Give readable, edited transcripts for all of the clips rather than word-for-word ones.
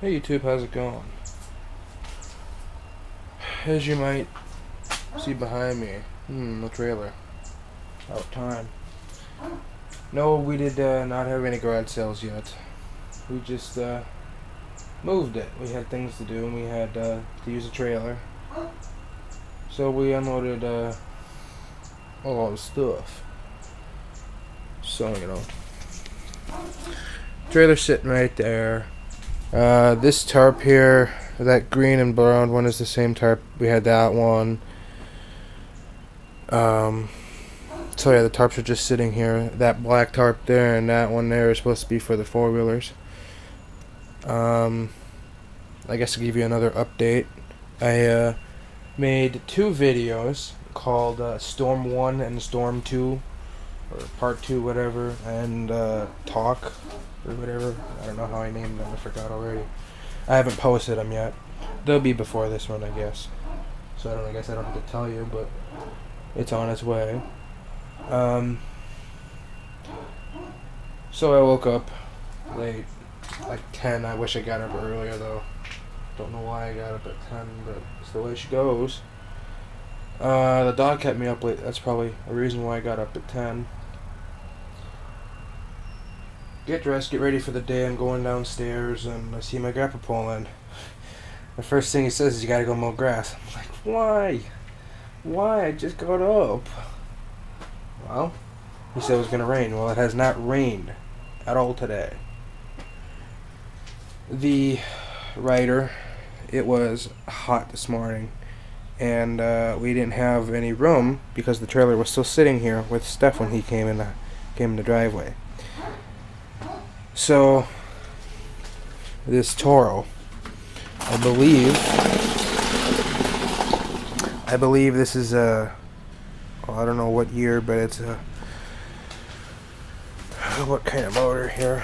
Hey YouTube, how's it going? As you might see behind me, the trailer. About time. No, we did not have any garage sales yet. We just moved it. We had things to do and we had to use a trailer. So we unloaded a lot of stuff. So, trailer's sitting right there. This tarp here, that green and brown one, is the same tarp. We had that one. So yeah, the tarps are just sitting here. That black tarp there and that one there is supposed to be for the four-wheelers. I guess to give you another update, I made two videos called Storm 1 and Storm 2, or Part 2, whatever, and Talk, or whatever. I don't know how I named them, I forgot already. I haven't posted them yet. They'll be before this one, I guess. So I guess I don't have to tell you, but it's on its way. So I woke up late, like 10. I wish I got up earlier though. Don't know why I got up at 10, but it's the way she goes. The dog kept me up late. That's probably a reason why I got up at 10. Get dressed, get ready for the day. I'm going downstairs and I see my grandpa pulling. The first thing he says is, "You gotta go mow grass." I'm like, why? Why? I just got up. Well, he said it was gonna rain. Well, it has not rained at all today. The writer, it was hot this morning, and we didn't have any room because the trailer was still sitting here with Steph when he came in the driveway. So this Toro, I believe this is I don't know what year, but it's what kind of motor here?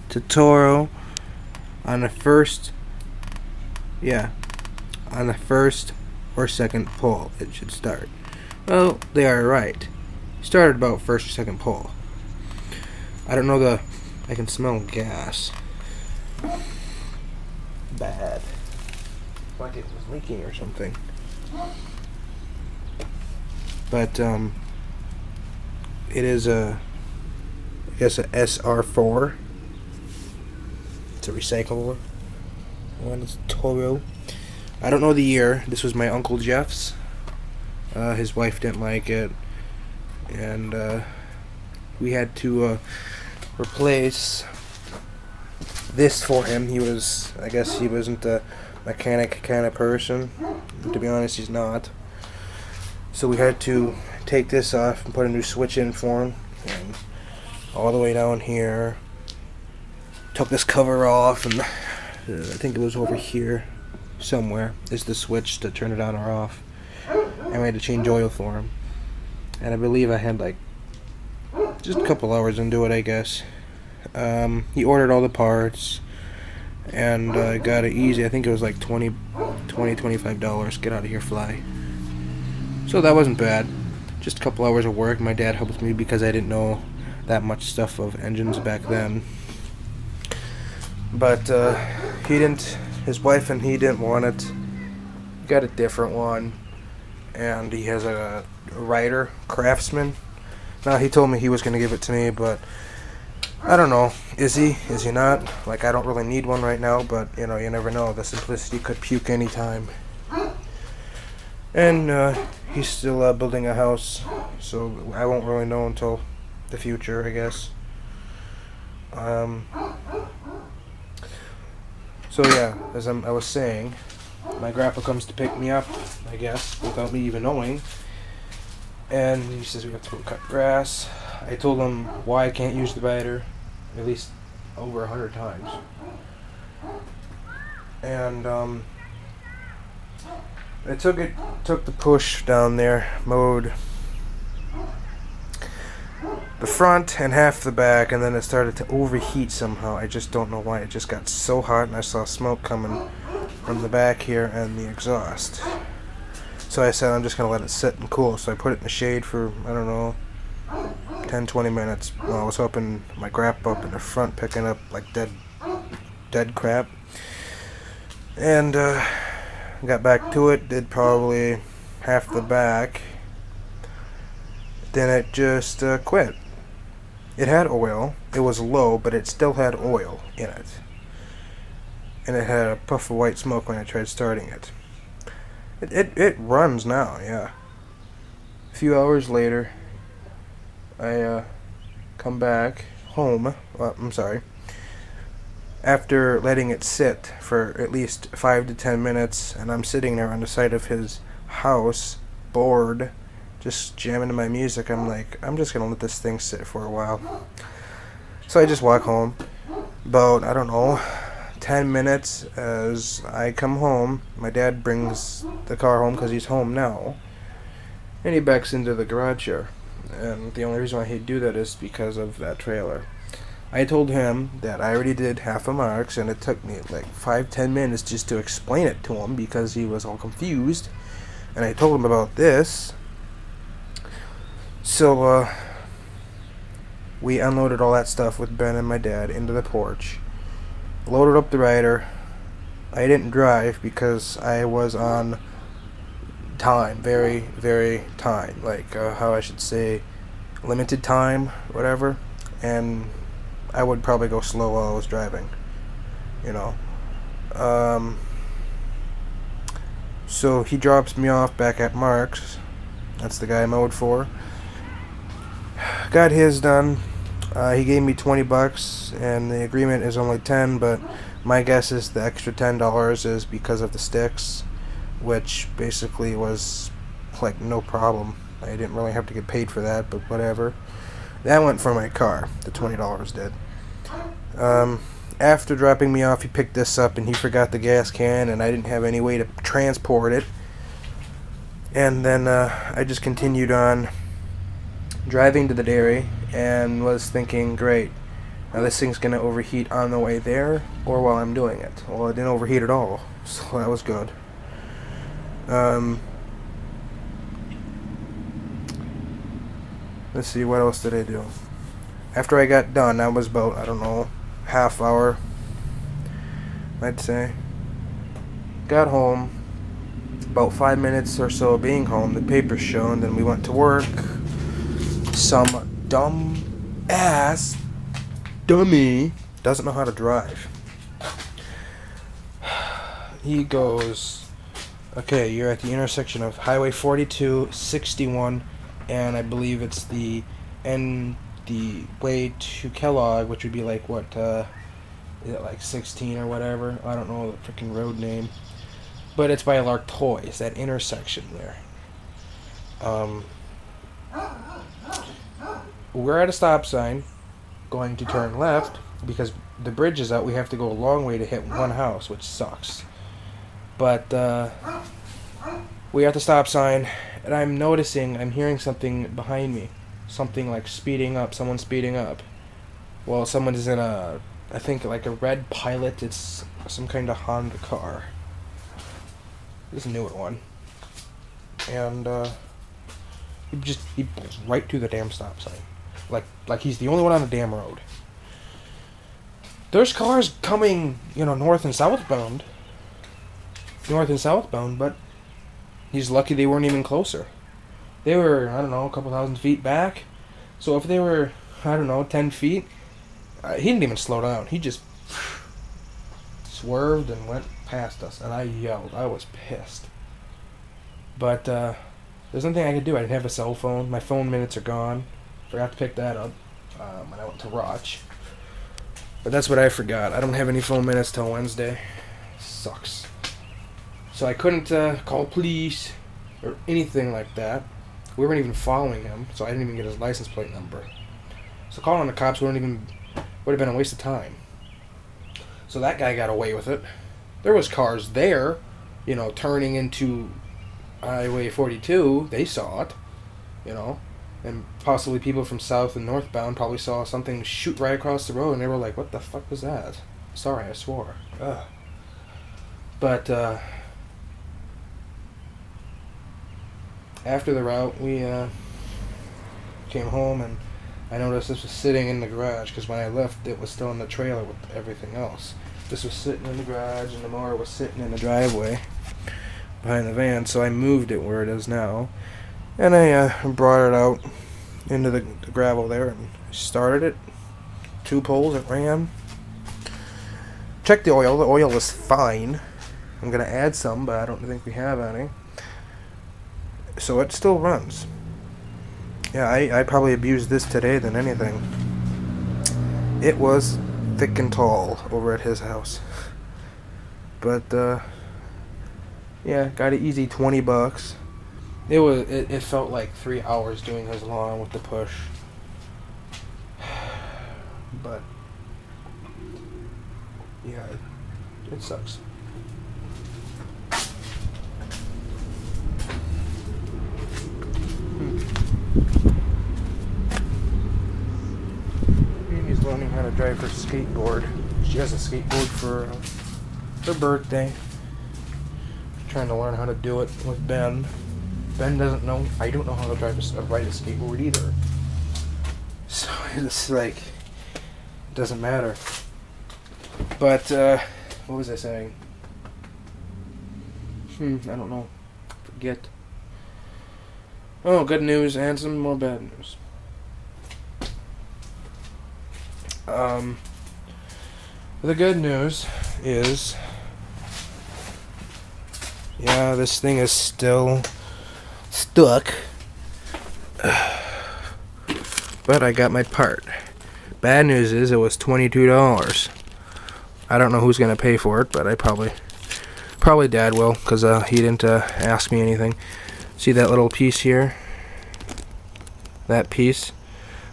It's a Toro on the first or second pull it should start. Well, they are right. Started about first or second pull. I don't know I can smell gas. Bad. Like it was leaking or something. But it is a SR4. It's a recyclable one. It's Toro. I don't know the year. This was my Uncle Jeff's. His wife didn't like it, and we had to replace this for him. I guess he wasn't a mechanic kind of person. To be honest, he's not. So we had to take this off and put a new switch in for him. And all the way down here. Took this cover off, and I think it was over here somewhere is the switch to turn it on or off. And we had to change oil for him. And I believe I had like just a couple hours into it, I guess. He ordered all the parts and got it easy. I think it was like $25. Get out of here, fly. So that wasn't bad. Just a couple hours of work. My dad helped me because I didn't know that much stuff of engines back then. But his wife and he didn't want it. He got a different one. And he has a Ryder Craftsman. Now, he told me he was going to give it to me, but I don't know. Is he? Is he not? Like, I don't really need one right now, but, you never know. The Simplicity could puke anytime. And he's still building a house, so I won't really know until the future, I guess. So yeah, as I was saying, my grandpa comes to pick me up, I guess, without me even knowing. And he says we have to go cut grass. I told him why I can't use the rider, at least over 100 times. And I took the push down there, mowed the front and half the back, and then it started to overheat somehow. I just don't know why. It just got so hot, and I saw smoke coming from the back here and the exhaust. So I said I'm just going to let it sit and cool. So I put it in the shade for, I don't know, 10, 20 minutes. Well, I was helping my grandpa up in the front picking up like dead crap. And got back to it, did probably half the back. Then it just quit. It had oil. It was low, but it still had oil in it. And it had a puff of white smoke when I tried starting it. It runs now, yeah. A few hours later, I come back home. Well, I'm sorry. After letting it sit for at least 5 to 10 minutes, and I'm sitting there on the side of his house, bored, just jamming to my music, I'm like, I'm just gonna let this thing sit for a while. So I just walk home. About, I don't know, 10 minutes as I come home. My dad brings the car home because he's home now. And he backs into the garage here. And the only reason why he'd do that is because of that trailer. I told him that I already did half a marks, and it took me like 5-10 minutes just to explain it to him because he was all confused. And I told him about this. So, we unloaded all that stuff with Ben and my dad into the porch. Loaded up the rider. I didn't drive because I was on time. Very, very time. Like, how I should say, limited time, whatever. And I would probably go slow while I was driving, you know. So he drops me off back at Mark's. That's the guy I mowed for. Got his done. He gave me $20, and the agreement is only 10. But my guess is the extra $10 is because of the sticks, which basically was like no problem. I didn't really have to get paid for that, but whatever. That went for my car. The $20 did. After dropping me off, he picked this up, and he forgot the gas can, and I didn't have any way to transport it. And then I just continued on driving to the dairy and was thinking, great, now this thing's going to overheat on the way there or while I'm doing it. Well, it didn't overheat at all, so that was good. Let's see, what else did I do? After I got done, that was about, I don't know, half hour, I'd say. Got home, about 5 minutes or so of being home, the paper's shown, then we went to work. Some dumb ass dummy doesn't know how to drive. He goes, okay, you're at the intersection of Highway 42, 61, and I believe it's the way to Kellogg, which would be like what, is it like 16 or whatever? I don't know the freaking road name. But it's by Lark Toys, that intersection there. We're at a stop sign, going to turn left, because the bridge is out. We have to go a long way to hit one house, which sucks. But we're at the stop sign, and I'm hearing something behind me. Something like speeding up, someone speeding up. Well, someone is in I think like a red Pilot. It's some kind of Honda car. This is a newer one. And he pulls right through the damn stop sign. Like he's the only one on the damn road. There's cars coming, north and southbound. But he's lucky they weren't even closer. They were, I don't know, a couple thousand feet back. So if they were, 10 feet, he didn't even slow down. He just swerved and went past us. And I yelled. I was pissed. But there's nothing I could do. I didn't have a cell phone. My phone minutes are gone. Forgot to pick that up when I went to Roch. But that's what I forgot. I don't have any phone minutes till Wednesday. Sucks. So I couldn't call police or anything like that. We weren't even following him, so I didn't even get his license plate number. So calling the cops would have been a waste of time. So that guy got away with it. There was cars there, turning into Highway 42. They saw it, and possibly people from south and northbound probably saw something shoot right across the road, and they were like, "What the fuck was that?" Sorry, I swore. Ugh. But after the route, we came home, and I noticed this was sitting in the garage because when I left, it was still in the trailer with everything else. This was sitting in the garage, and the mower was sitting in the driveway behind the van, so I moved it where it is now. And I brought it out into the gravel there and started it. 2 pulls, it ran. Check the oil. The oil is fine. I'm going to add some, but I don't think we have any. So it still runs. Yeah, I probably abused this today than anything. It was thick and tall over at his house. But, yeah, got an easy $20. It felt like 3 hours doing his lawn with the push. But, yeah, it sucks. Amy's learning how to drive her skateboard. She has a skateboard for her birthday. Trying to learn how to do it with Ben. Ben doesn't know. I don't know how to ride a skateboard either. So it's like, it doesn't matter. But what was I saying? I don't know. Forget. Oh, good news and some more bad news. The good news is, yeah, this thing is still stuck. But I got my part. Bad news is it was $22. I don't know who's gonna pay for it, but I probably Dad will, because he didn't ask me anything. See that little piece here? That piece?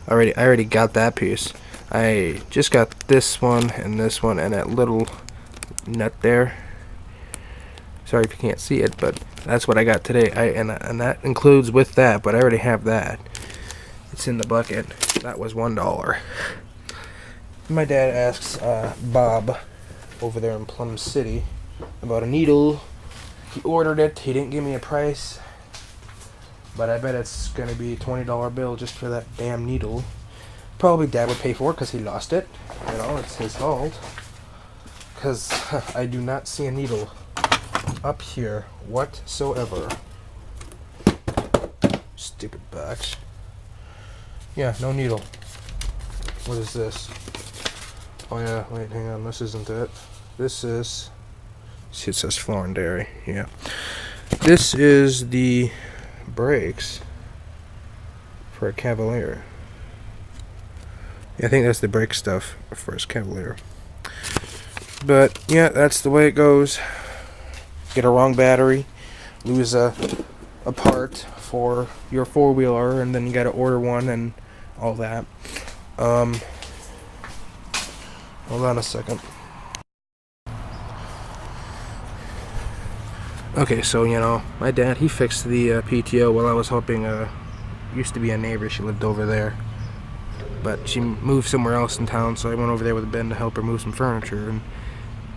I already got that piece. I just got this one and that little nut there. Sorry if you can't see it, but that's what I got today. And that includes with that, but I already have that. It's in the bucket. That was $1. My dad asks Bob over there in Plum City about a needle. He ordered it. He didn't give me a price, but I bet it's gonna be a $20 bill just for that damn needle. Probably Dad would pay for it because he lost it. You know, it's his fault. Because I do not see a needle up here whatsoever. Stupid box. Yeah, no needle. What is this? Oh yeah, wait, hang on. This isn't it. This is... See, it says Floor and Dairy. Yeah. This is the brakes for a Cavalier. I think that's the brake stuff for his Cavalier. But, yeah, that's the way it goes. Get a wrong battery, lose a part for your four-wheeler, and then you gotta order one and all that. Hold on a second. Okay, so, you know, my dad, he fixed the PTO while I was helping, used to be a neighbor, she lived over there. But she moved somewhere else in town, so I went over there with Ben to help her move some furniture, and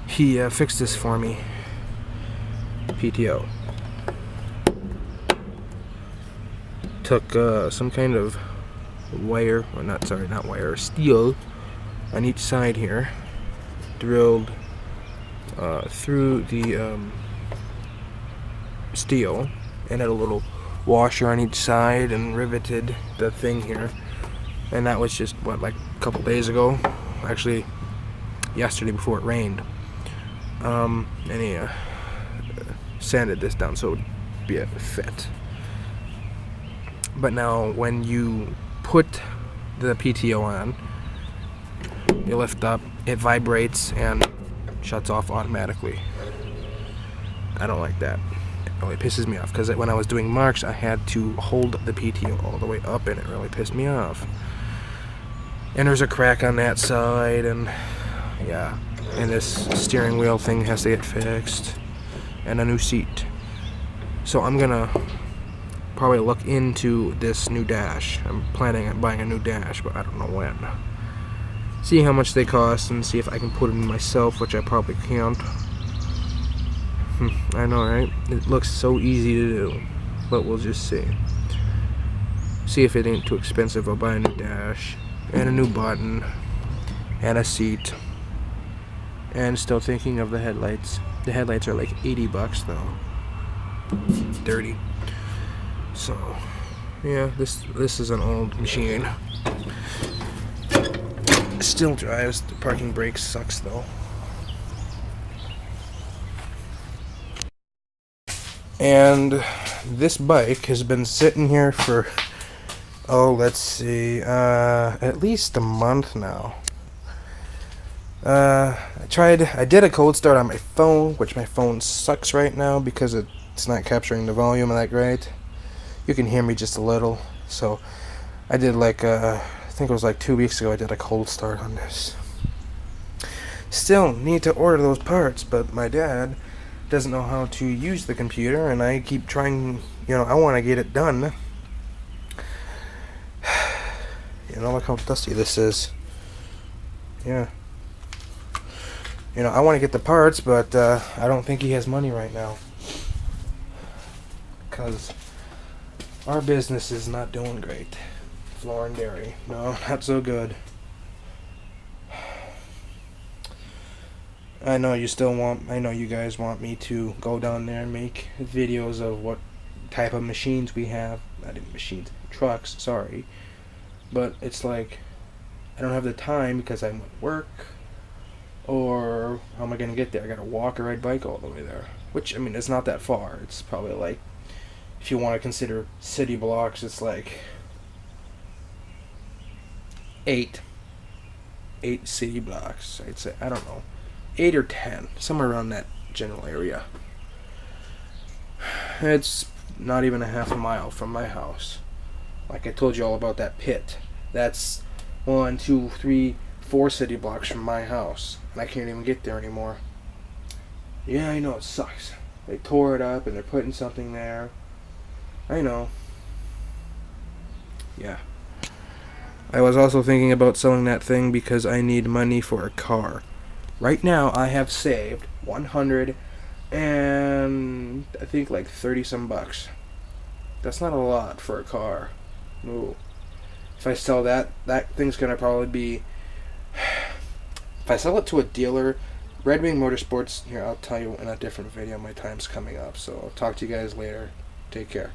he fixed this for me. PTO. Took some kind of wire, or not wire, steel on each side here. Drilled through the steel, and had a little washer on each side, and riveted the thing here. And that was just, what, like a couple days ago? Actually, yesterday before it rained. And he sanded this down so it would be a fit. But now, when you put the PTO on, you lift up, it vibrates and shuts off automatically. I don't like that. It really pisses me off, because when I was doing marks, I had to hold the PTO all the way up, and it really pissed me off. And there's a crack on that side, and yeah. And this steering wheel thing has to get fixed, and a new seat. So I'm gonna probably look into this new dash. I'm planning on buying a new dash, but I don't know when. See how much they cost, and see if I can put it in myself, which I probably can't. I know, right? It looks so easy to do, but we'll just see. See if it ain't too expensive. I'll buy a new dash and a new button and a seat. And still thinking of the headlights. The headlights are like $80 though. Dirty. So yeah, this is an old machine. Still drives. The parking brake sucks though. And this bike has been sitting here for, let's see, at least a month now. I did a cold start on my phone, which my phone sucks right now because it's not capturing the volume that great. You can hear me just a little. So I did I think it was like 2 weeks ago, I did a cold start on this. Still need to order those parts, but my dad doesn't know how to use the computer, and I keep trying, I want to get it done. Look how dusty this is. Yeah. I want to get the parts, but I don't think he has money right now. Because our business is not doing great. Floor and Dairy. No, not so good. I know you guys want me to go down there and make videos of what type of machines we have. Not even machines, trucks, sorry. But it's like, I don't have the time because I'm at work. Or how am I going to get there? I got to walk or ride bike all the way there. Which, it's not that far. It's probably like, if you want to consider city blocks, it's like 8 city blocks, I'd say. I don't know. 8 or 10, somewhere around that general area. It's not even a half a mile from my house. Like I told you all about that pit. That's 1, 2, 3, 4 city blocks from my house. And I can't even get there anymore. Yeah, I know, it sucks. They tore it up and they're putting something there. I know. Yeah. I was also thinking about selling that thing because I need money for a car. Right now, I have saved $100 and I think like 30 some bucks. That's not a lot for a car. Ooh. If I sell that thing's gonna probably be. If I sell it to a dealer, Red Wing Motorsports. Here, I'll tell you in a different video. My time's coming up, so I'll talk to you guys later. Take care.